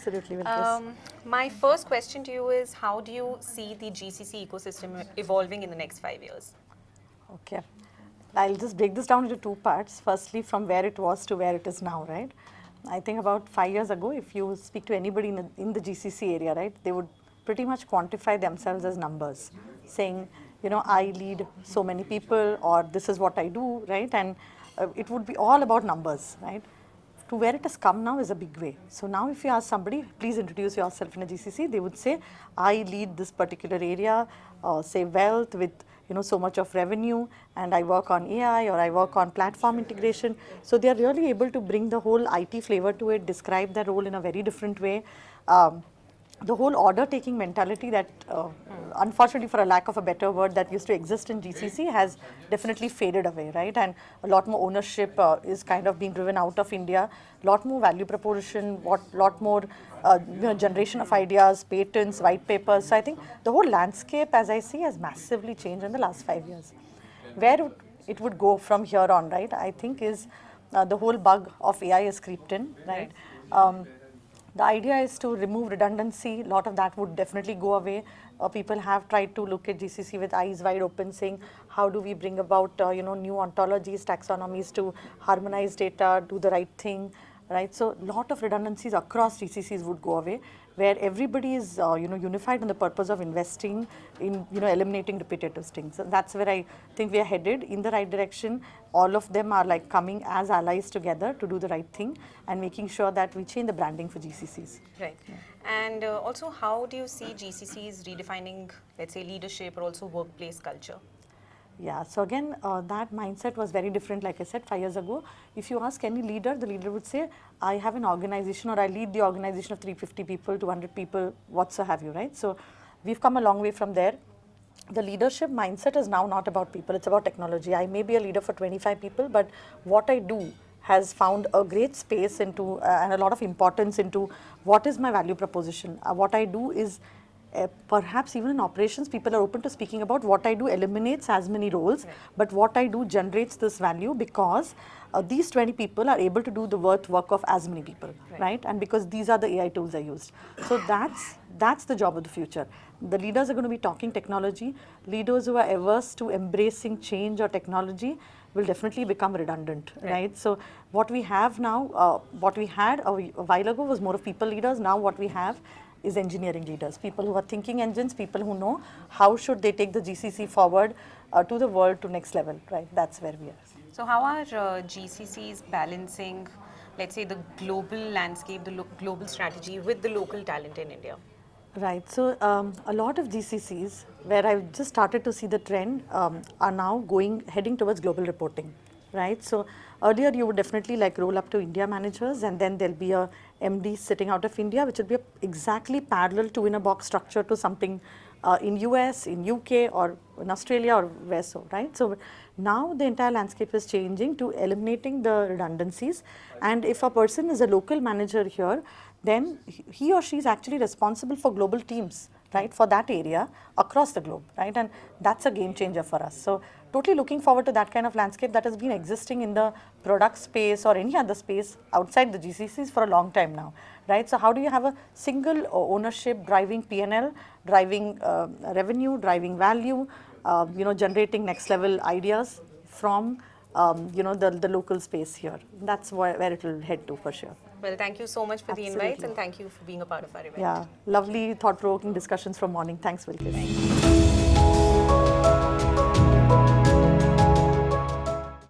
Absolutely, Vilkis. My first question to you is, how do you see the GCC ecosystem evolving in the next 5 years? Okay. I'll just break this down into two parts. Firstly, from where it was to where it is now, right? I think about 5 years ago, if you speak to anybody in the GCC area, right, they would pretty much quantify themselves as numbers, saying, you know, I lead so many people, or this is what I do, right? And it would be all about numbers, right? To where it has come now is a big way. So now if you ask somebody, please introduce yourself in a GCC, they would say, I lead this particular area, say wealth with so much of revenue, and I work on AI or I work on platform integration. So they are really able to bring the whole IT flavor to it, describe their role in a very different way. The whole order-taking mentality that, unfortunately for a lack of a better word, that used to exist in GCC has definitely faded away, right? And a lot more ownership is kind of being driven out of India, a lot more value proposition, lot more generation of ideas, patents, white papers. So I think the whole landscape, as I see, has massively changed in the last 5 years. Where it would go from here on, right, I think is the whole bug of AI has creeped in, right? The idea is to remove redundancy. A lot of that would definitely go away. People have tried to look at GCC with eyes wide open, saying, how do we bring about new ontologies, taxonomies to harmonize data, do the right thing, right? So a lot of redundancies across GCCs would go away, where everybody is unified on the purpose of investing in eliminating repetitive things. And that's where I think we are headed in the right direction. All of them are like coming as allies together to do the right thing and making sure that we change the branding for GCCs. Right. Yeah. And also, how do you see GCCs redefining, let's say, leadership or also workplace culture? Yeah, so again, that mindset was very different, like I said, 5 years ago. If you ask any leader, the leader would say, I have an organization, or I lead the organization of 350 people, 200 people, whatso have you, right? So we've come a long way from there. The leadership mindset is now not about people, it's about technology. I may be a leader for 25 people, but what I do has found a great space into and a lot of importance into what is my value proposition. What I do is perhaps even in operations, people are open to speaking about what I do eliminates as many roles, right, but what I do generates this value because these 20 people are able to do the work of as many people, right? And because these are the AI tools I used. So that's the job of the future. The leaders are going to be talking technology. Leaders who are averse to embracing change or technology will definitely become redundant, right? So what we have now, what we had a while ago was more of people leaders. Now what we have is engineering leaders, people who are thinking engines, people who know how should they take the GCC forward to the world to next level, right? That's where we are. So how are GCCs balancing, let's say, the global landscape, the global strategy with the local talent in India? Right. So a lot of GCCs, where I've just started to see the trend, are now heading towards global reporting, right? So earlier you would definitely like roll up to India managers, and then there'll be a MD sitting out of India, which would be exactly parallel to in a box structure to something in US, in UK, or in Australia, or where so, right? So now the entire landscape is changing to eliminating the redundancies. And if a person is a local manager here, then he or she is actually responsible for global teams, right, for that area across the globe, right? And that's a game changer for us. So totally looking forward to that kind of landscape that has been existing in the product space or any other space outside the GCCs for a long time now, right? So how do you have a single ownership driving P&L, driving revenue, driving value, generating next level ideas from the local space here? That's where it will head to for sure. Well, thank you so much for the invites, and thank you for being a part of our event. Yeah, lovely thought-provoking discussions from morning. Thanks, Vilkis.